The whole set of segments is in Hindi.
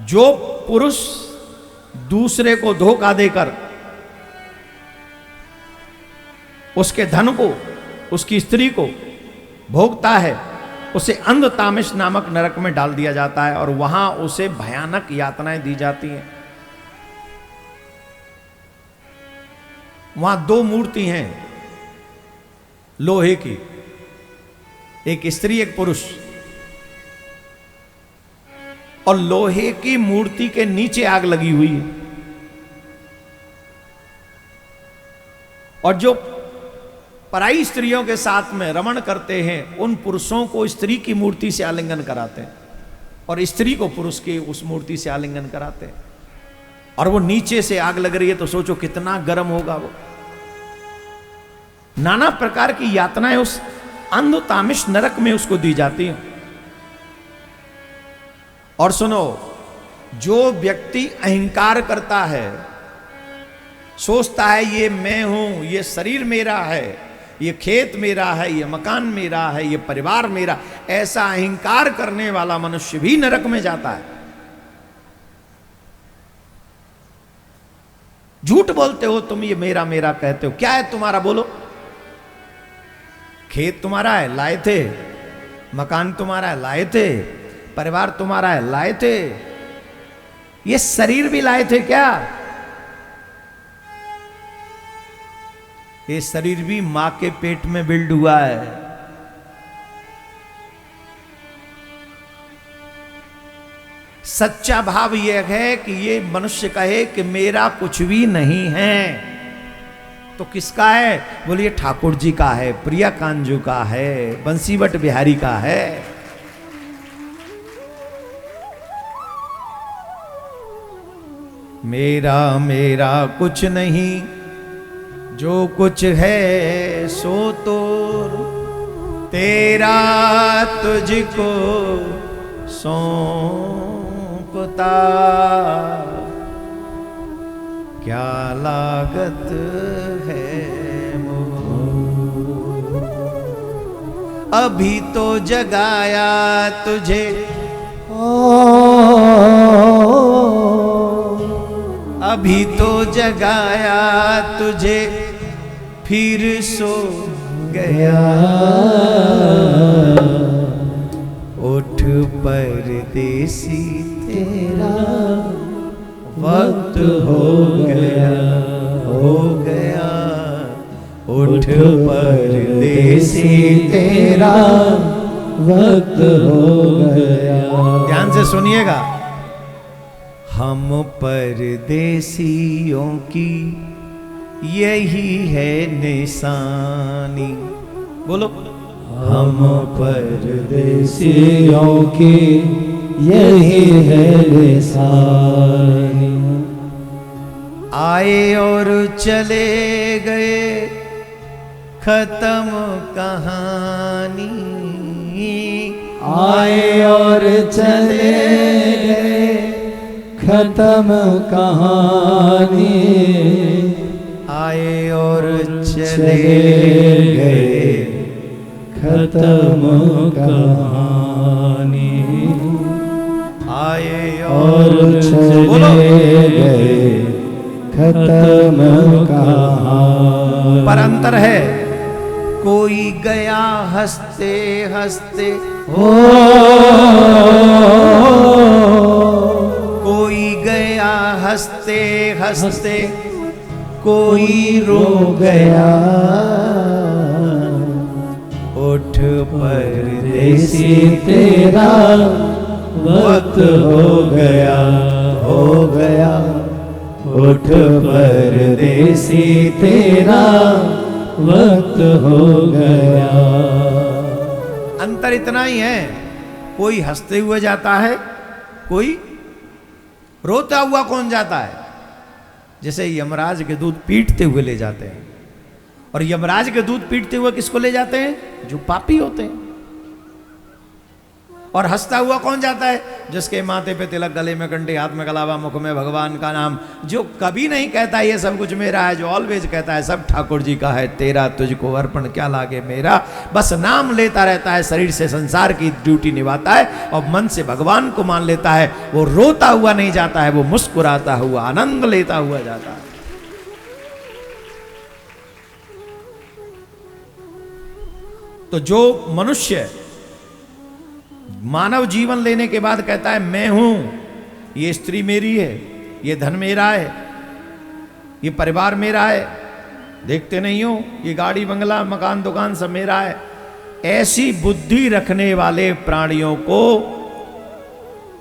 जो पुरुष दूसरे को धोखा देकर उसके धन को, उसकी स्त्री को भोगता है, उसे अंध तामिश नामक नरक में डाल दिया जाता है और वहां उसे भयानक यातनाएं दी जाती हैं। वहां दो मूर्ति हैं लोहे की, एक स्त्री एक पुरुष, और लोहे की मूर्ति के नीचे आग लगी हुई है। और जो पराई स्त्रियों के साथ में रमण करते हैं उन पुरुषों को स्त्री की मूर्ति से आलिंगन कराते हैं और स्त्री को पुरुष की उस मूर्ति से आलिंगन कराते हैं। और वो नीचे से आग लग रही है तो सोचो कितना गर्म होगा वो। नाना प्रकार की यातनाएं उस अंध तामिश नरक में उसको दी जाती हैं। और सुनो, जो व्यक्ति अहंकार करता है, सोचता है ये मैं हूं, ये शरीर मेरा है, ये खेत मेरा है, ये मकान मेरा है, ये परिवार मेरा, ऐसा अहंकार करने वाला मनुष्य भी नरक में जाता है। झूठ बोलते हो तुम, ये मेरा मेरा कहते हो। क्या है तुम्हारा, बोलो। खेत तुम्हारा है, लाए थे। मकान तुम्हारा है, लाए थे। परिवार तुम्हारा है, लाए थे। ये शरीर भी लाए थे क्या? ये शरीर भी मां के पेट में बिल्ड हुआ है। सच्चा भाव यह है कि ये मनुष्य कहे कि मेरा कुछ भी नहीं है, तो किसका है? बोलिए ठाकुर जी का है, प्रिया कांजू का है, बंसीवट बिहारी का है। मेरा मेरा कुछ नहीं, जो कुछ है सो तो तेरा तुझको सौंपता, क्या लागत है मोह। अभी तो जगाया तुझे, अभी तो जगाया तुझे, फिर सो गया। उठ परदेसी तेरा वक्त हो गया, हो गया। उठ परदेसी तेरा वक्त हो गया। ध्यान से सुनिएगा। हम परदेसियों की यही है निशानी। बोलो। हम परदेसियों की यही है निशानी। आए और चले गए, खत्म कहानी। आए और चले गए, खत्म कहानी। आए और चले गए, खत्म कहानी। आए और चले गए, खत्म कहानी। पर अंतर है, कोई गया हंसते हंसते, हो कोई गया हंसते हंसते, कोई रो गया। उठ परदेसी तेरा वक्त हो गया, हो गया। उठ परदेसी तेरा वक्त हो गया। अंतर इतना ही है, कोई हंसते हुए जाता है, कोई रोता हुआ कौन जाता है। जैसे यमराज के दूध पीटते हुए ले जाते हैं, और यमराज के दूध पीटते हुए किसको ले जाते हैं? जो पापी होते हैं। और हंसता हुआ कौन जाता है? जिसके माथे पे तिलक, गले में कंठी, हाथ में कलावा, मुख में भगवान का नाम, जो कभी नहीं कहता ये सब कुछ मेरा है, जो ऑलवेज कहता है सब ठाकुर जी का है, तेरा तुझको अर्पण क्या लागे मेरा, बस नाम लेता रहता है, शरीर से संसार की ड्यूटी निभाता है और मन से भगवान को मान लेता है। वो रोता हुआ नहीं जाता है, वो मुस्कुराता हुआ, आनंद लेता हुआ जाता है। तो जो मनुष्य मानव जीवन लेने के बाद कहता है मैं हूं, ये स्त्री मेरी है, ये धन मेरा है, ये परिवार मेरा है, देखते नहीं हो ये गाड़ी बंगला मकान दुकान सब मेरा है, ऐसी बुद्धि रखने वाले प्राणियों को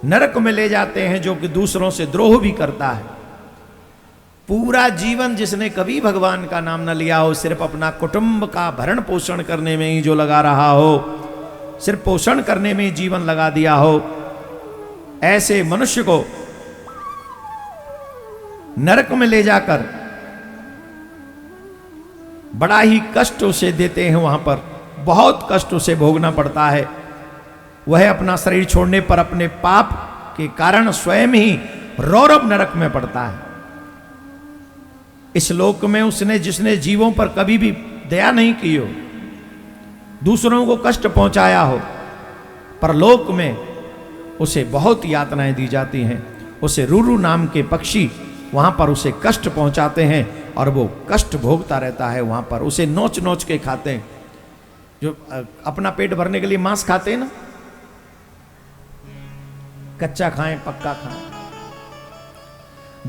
नरक में ले जाते हैं, जो कि दूसरों से द्रोह भी करता है। पूरा जीवन जिसने कभी भगवान का नाम न लिया हो, सिर्फ अपना कुटुंब का भरण पोषण करने में ही जो लगा रहा हो, सिर्फ पोषण करने में जीवन लगा दिया हो, ऐसे मनुष्य को नरक में ले जाकर बड़ा ही कष्ट उसे देते हैं। वहां पर बहुत कष्ट उसे भोगना पड़ता है। वह अपना शरीर छोड़ने पर अपने पाप के कारण स्वयं ही रौरव नरक में पड़ता है। इस लोक में उसने, जिसने जीवों पर कभी भी दया नहीं की हो, दूसरों को कष्ट पहुंचाया हो, परलोक में उसे बहुत यातनाएं दी जाती हैं। उसे रूरू नाम के पक्षी वहां पर उसे कष्ट पहुंचाते हैं और वो कष्ट भोगता रहता है। वहां पर उसे नोच नोच के खाते हैं। जो अपना पेट भरने के लिए मांस खाते हैं ना, कच्चा खाएं पक्का खाएं,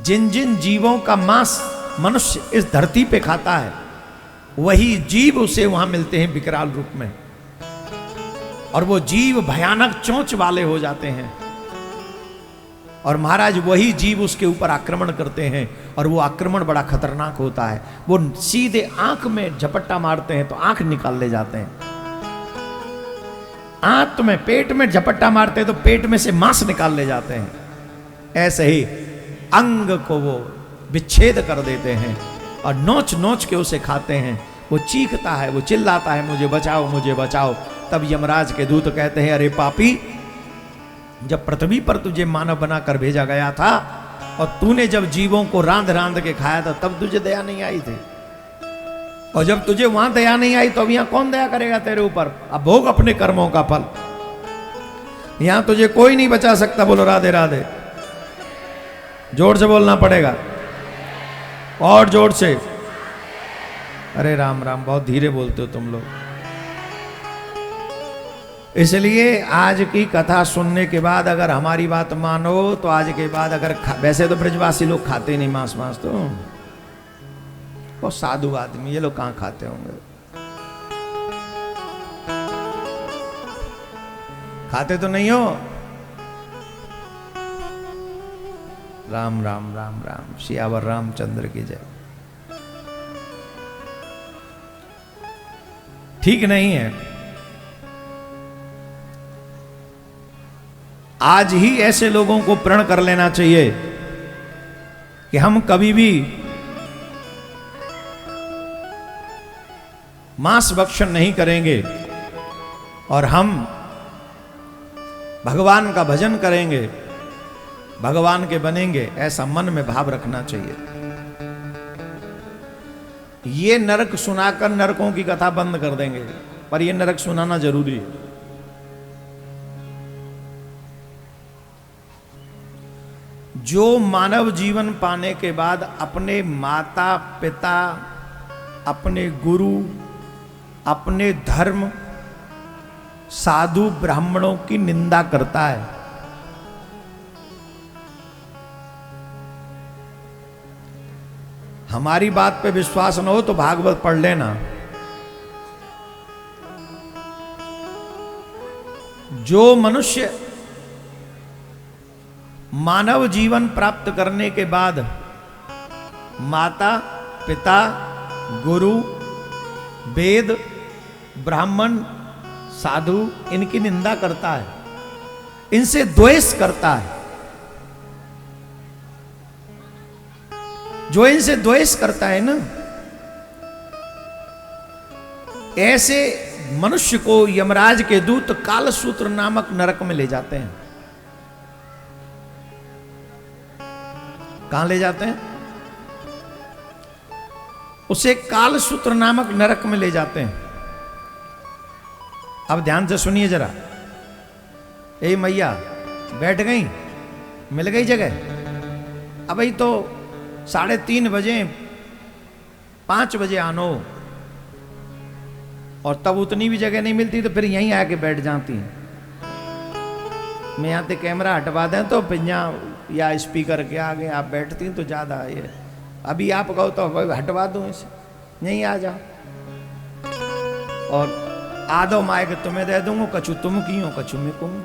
जिन जिन जीवों का मांस मनुष्य इस धरती पे खाता है, वही जीव उसे वहां मिलते हैं विकराल रूप में, और वो जीव भयानक चोंच वाले हो जाते हैं। और महाराज वही जीव उसके ऊपर आक्रमण करते हैं, और वो आक्रमण बड़ा खतरनाक होता है। वो सीधे आंख में झपट्टा मारते हैं तो आंख निकाल ले जाते हैं, आंत में, पेट में झपट्टा मारते हैं तो पेट में से मांस निकाल ले जाते हैं। ऐसे ही अंग को वो विच्छेद कर देते हैं और नोच नोच के उसे खाते हैं। वो चीखता है, वो चिल्लाता है, मुझे बचाओ मुझे बचाओ। तब यमराज के दूत कहते हैं, अरे पापी, जब पृथ्वी पर तुझे मानव बनाकर भेजा गया था और तूने जब जीवों को रांध रांध के खाया था, तब तुझे दया नहीं आई थी, और जब तुझे वहां दया नहीं आई तो अब यहां कौन दया करेगा तेरे ऊपर? अब भोग अपने कर्मों का फल। यहां तुझे कोई नहीं बचा सकता। बोलो राधे राधे। जोर से बोलना पड़ेगा, और जोर से। अरे राम राम, बहुत धीरे बोलते हो तुम लोग। इसलिए आज की कथा सुनने के बाद अगर हमारी बात मानो तो आज के बाद अगर वैसे तो ब्रजवासी लोग खाते नहीं मांस, तो बहुत साधु आदमी, ये लोग कहां खाते होंगे? खाते तो नहीं हो। राम राम राम राम, सियावर रामचंद्र की जय। ठीक नहीं है। आज ही ऐसे लोगों को प्रण कर लेना चाहिए कि हम कभी भी मांस भक्षण नहीं करेंगे और हम भगवान का भजन करेंगे, भगवान के बनेंगे, ऐसा मन में भाव रखना चाहिए। ये नरक सुनाकर नरकों की कथा बंद कर देंगे, पर ये नरक सुनाना जरूरी है। जो मानव जीवन पाने के बाद अपने माता पिता, अपने गुरु, अपने धर्म, साधु ब्राह्मणों की निंदा करता है, हमारी बात पे विश्वास न हो तो भागवत पढ़ लेना। जो मनुष्य मानव जीवन प्राप्त करने के बाद माता पिता, गुरु, वेद, ब्राह्मण, साधु, इनकी निंदा करता है, इनसे द्वेष करता है, जो इनसे द्वेष करता है ना, ऐसे मनुष्य को यमराज के दूत कालसूत्र नामक नरक में ले जाते हैं। कहां ले जाते हैं? उसे कालसूत्र नामक नरक में ले जाते हैं। अब ध्यान से सुनिए जरा। ए मैया बैठ गई, मिल गई जगह। अभी तो 3:30 बजे 5 बजे आनो, और तब उतनी भी जगह नहीं मिलती तो फिर यहीं आके बैठ जाती हैं। मैं यहाँ से कैमरा हटवा दें तो फिर यहाँ या स्पीकर के आगे आप बैठती हैं तो ज़्यादा ये। अभी आप कहो तो हटवा दूँ इसे, यहीं आ जाओ। और आधो माइक तुम्हें दे दूंगा, कछु तुम की हो कछु मैं कहूँ।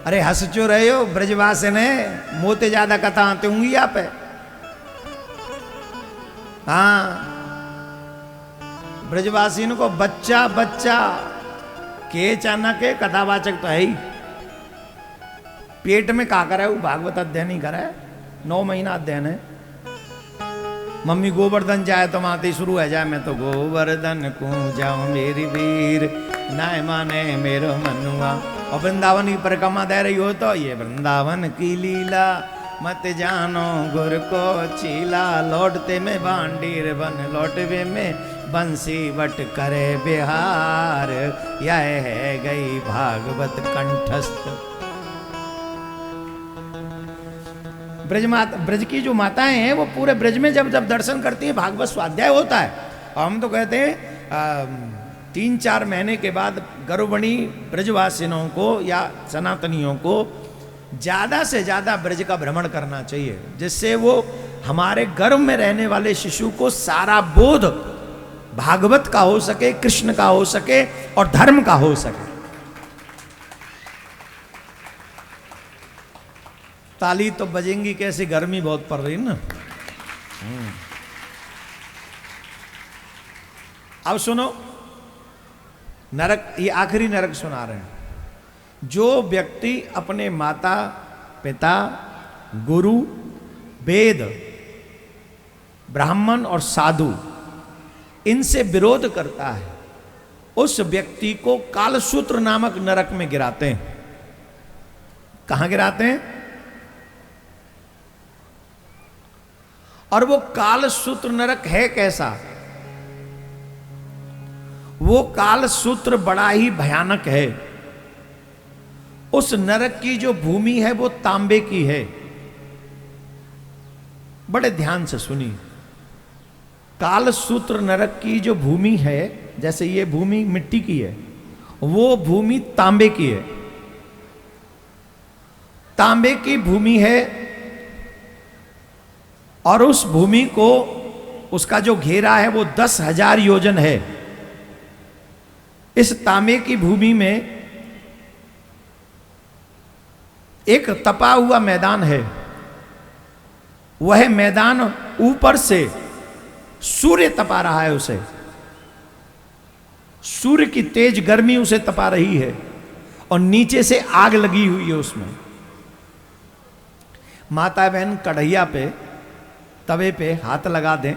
अरे हंस क्यों रहे हो? ब्रजवासी ने मोते ज्यादा कथा आते होंगी आप है। हाँ, ब्रजवासी को बच्चा बच्चा के चाना के कथावाचक तो है ही। पेट में का करा है वो भागवत अध्ययन ही करा है, 9 महीना अध्ययन है। मम्मी गोवर्धन जाए तो माते शुरू है जाए, मैं तो गोवर्धन को जाऊं मेरी वीर नाय माने मेरो मनुआ। और वृंदावन की परिक्रमा दे रही हो तो ये वृंदावन की लीला मत जानो गुर को चीला। लौटते में बांडीर बन लौटवे में बंसी बट करे बिहार। यह है गई भागवत कंठस्थ। ब्रज की जो माताएं हैं वो पूरे ब्रज में जब जब दर्शन करती हैं भागवत स्वाध्याय होता है। और हम तो कहते हैं 3-4 महीने के बाद गर्भवणी ब्रजवासियों को या सनातनियों को ज़्यादा से ज़्यादा ब्रज का भ्रमण करना चाहिए, जिससे वो हमारे गर्भ में रहने वाले शिशु को सारा बोध भागवत का हो सके, कृष्ण का हो सके और धर्म का हो सके। ताली तो बजेंगी कैसे, गर्मी बहुत पड़ रही है ना। अब सुनो नरक, ये आखिरी नरक सुना रहे हैं। जो व्यक्ति अपने माता पिता गुरु वेद ब्राह्मण और साधु इनसे विरोध करता है, उस व्यक्ति को कालसूत्र नामक नरक में गिराते हैं। कहां गिराते हैं? और वो कालसूत्र नरक है कैसा? वो कालसूत्र बड़ा ही भयानक है। उस नरक की जो भूमि है वो तांबे की है। बड़े ध्यान से सुनिए। कालसूत्र नरक की जो भूमि है, जैसे ये भूमि मिट्टी की है, वो भूमि तांबे की है। तांबे की भूमि है और उस भूमि को, उसका जो घेरा है वो 10,000 योजन है। इस तांबे की भूमि में एक तपा हुआ मैदान है। वह मैदान ऊपर से सूर्य तपा रहा है उसे, सूर्य की तेज गर्मी उसे तपा रही है और नीचे से आग लगी हुई है उसमें। माता बहन कढ़ैया पे तवे पे हाथ लगा दें,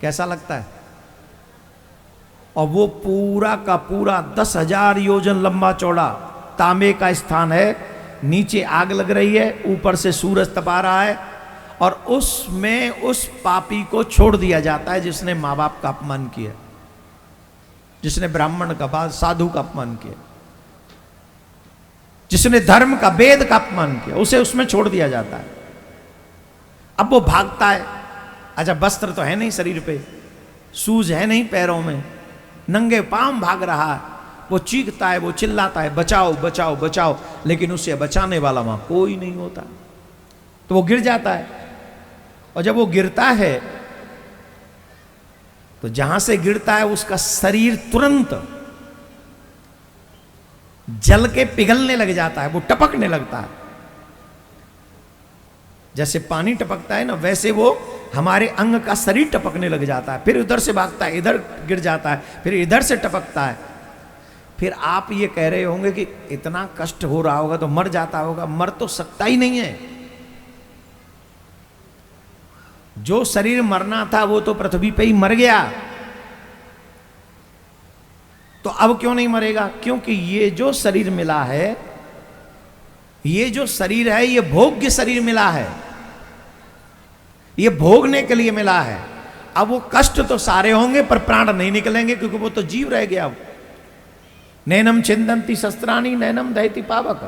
कैसा लगता है? और वो पूरा का पूरा 10,000 योजन लंबा चौड़ा तांबे का स्थान है। नीचे आग लग रही है, ऊपर से सूरज तपा रहा है, और उसमें उस पापी को छोड़ दिया जाता है जिसने माँ बाप का अपमान किया, जिसने ब्राह्मण का साधु का अपमान किया, जिसने धर्म का वेद का अपमान किया, उसे उसमें छोड़ दिया जाता है। अब वो भागता है। अच्छा, वस्त्र तो है नहीं शरीर पे, शूज है नहीं पैरों में, नंगे पांव भाग रहा है। वो चीखता है, वो चिल्लाता है, बचाओ बचाओ बचाओ, लेकिन उसे बचाने वाला वहां कोई नहीं होता। तो वो गिर जाता है, और जब वो गिरता है तो जहां से गिरता है उसका शरीर तुरंत जल के पिघलने लग जाता है, वो टपकने लगता है। जैसे पानी टपकता है ना, वैसे वो हमारे अंग का शरीर टपकने लग जाता है। फिर उधर से भागता है, इधर गिर जाता है, फिर इधर से टपकता है। फिर आप ये कह रहे होंगे कि इतना कष्ट हो रहा होगा तो मर जाता होगा। मर तो सकता ही नहीं है। जो शरीर मरना था वो तो पृथ्वी पे ही मर गया, तो अब क्यों नहीं मरेगा? क्योंकि ये जो शरीर मिला है, ये जो शरीर है, ये भोग्य शरीर मिला है, ये भोगने के लिए मिला है। अब वो कष्ट तो सारे होंगे पर प्राण नहीं निकलेंगे, क्योंकि वो तो जीव रह गया। नैनम छिंदंती शस्त्राणी नैनम दहति पावक।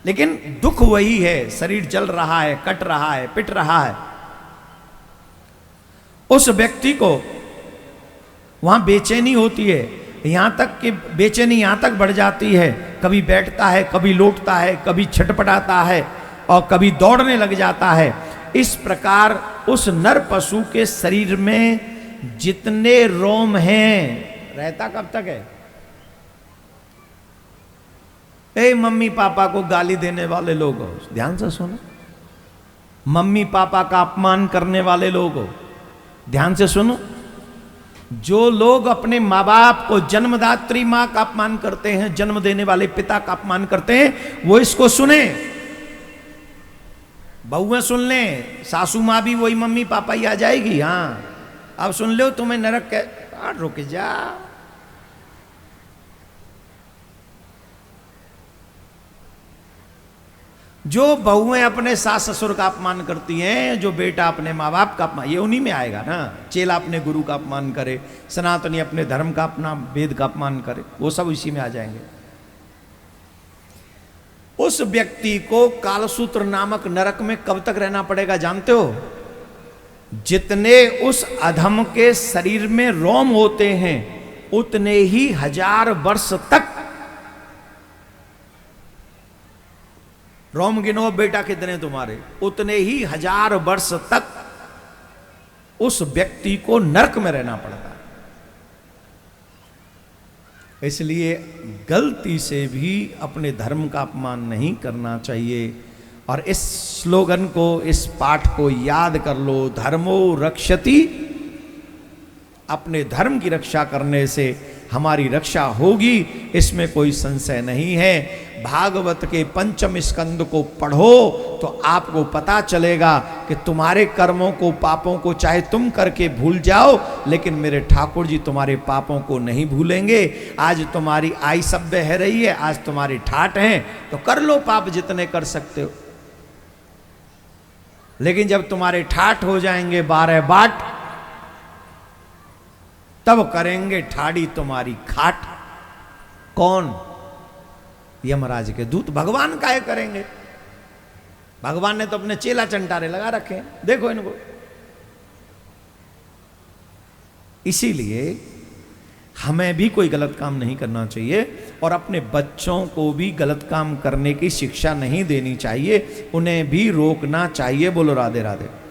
लेकिन दुख वही है, शरीर जल रहा है, कट रहा है, पिट रहा है। उस व्यक्ति को वहां बेचैनी होती है, यहां तक कि बेचैनी यहां तक बढ़ जाती है, कभी बैठता है, कभी लौटता है, कभी छटपटाता है और कभी दौड़ने लग जाता है। इस प्रकार उस नर पशु के शरीर में जितने रोम हैं, रहता कब तक है? ए मम्मी पापा को गाली देने वाले लोग हो, ध्यान से सुनो। मम्मी पापा का अपमान करने वाले लोग हो, ध्यान से सुनो। जो लोग अपने माँ बाप को, जन्मदात्री माँ का अपमान करते हैं, जन्म देने वाले पिता का अपमान करते हैं, वो इसको सुने। बहुएं सुन लें, सासू माँ भी वही मम्मी पापा ही आ जाएगी। हाँ, अब सुन लो, तुम्हें नरक के रुक जा। जो बहुएं अपने सास ससुर का अपमान करती हैं, जो बेटा अपने माँ बाप का अपमान, ये उन्हीं में आएगा ना। चेला अपने गुरु का अपमान करे, सनातनी अपने धर्म का, अपना वेद का अपमान करे, वो सब इसी में आ जाएंगे। उस व्यक्ति को कालसूत्र नामक नरक में कब तक रहना पड़ेगा जानते हो? जितने उस अधम के शरीर में रोम होते हैं, उतने ही 1000 वर्ष तक। रोम गिनो बेटा कितने तुम्हारे, उतने ही 1000 वर्ष तक उस व्यक्ति को नरक में रहना पड़ता है। इसलिए गलती से भी अपने धर्म का अपमान नहीं करना चाहिए। और इस स्लोगन को, इस पाठ को याद कर लो, धर्मो रक्षति। अपने धर्म की रक्षा करने से हमारी रक्षा होगी, इसमें कोई संशय नहीं है। भागवत के 5वें स्कंद को पढ़ो तो आपको पता चलेगा कि तुम्हारे कर्मों को, पापों को चाहे तुम करके भूल जाओ, लेकिन मेरे ठाकुर जी तुम्हारे पापों को नहीं भूलेंगे। आज तुम्हारी आय सभ्य है रही है, आज तुम्हारी ठाठ है, तो कर लो पाप जितने कर सकते हो। लेकिन जब तुम्हारे ठाठ हो जाएंगे 12 बाट, तब करेंगे ठाड़ी तुम्हारी खाट। कौन? यमराज के दूत। भगवान काहे करेंगे? भगवान ने तो अपने चेला चंटारे लगा रखे हैं, देखो इनको। इसीलिए हमें भी कोई गलत काम नहीं करना चाहिए और अपने बच्चों को भी गलत काम करने की शिक्षा नहीं देनी चाहिए, उन्हें भी रोकना चाहिए। बोलो राधे राधे।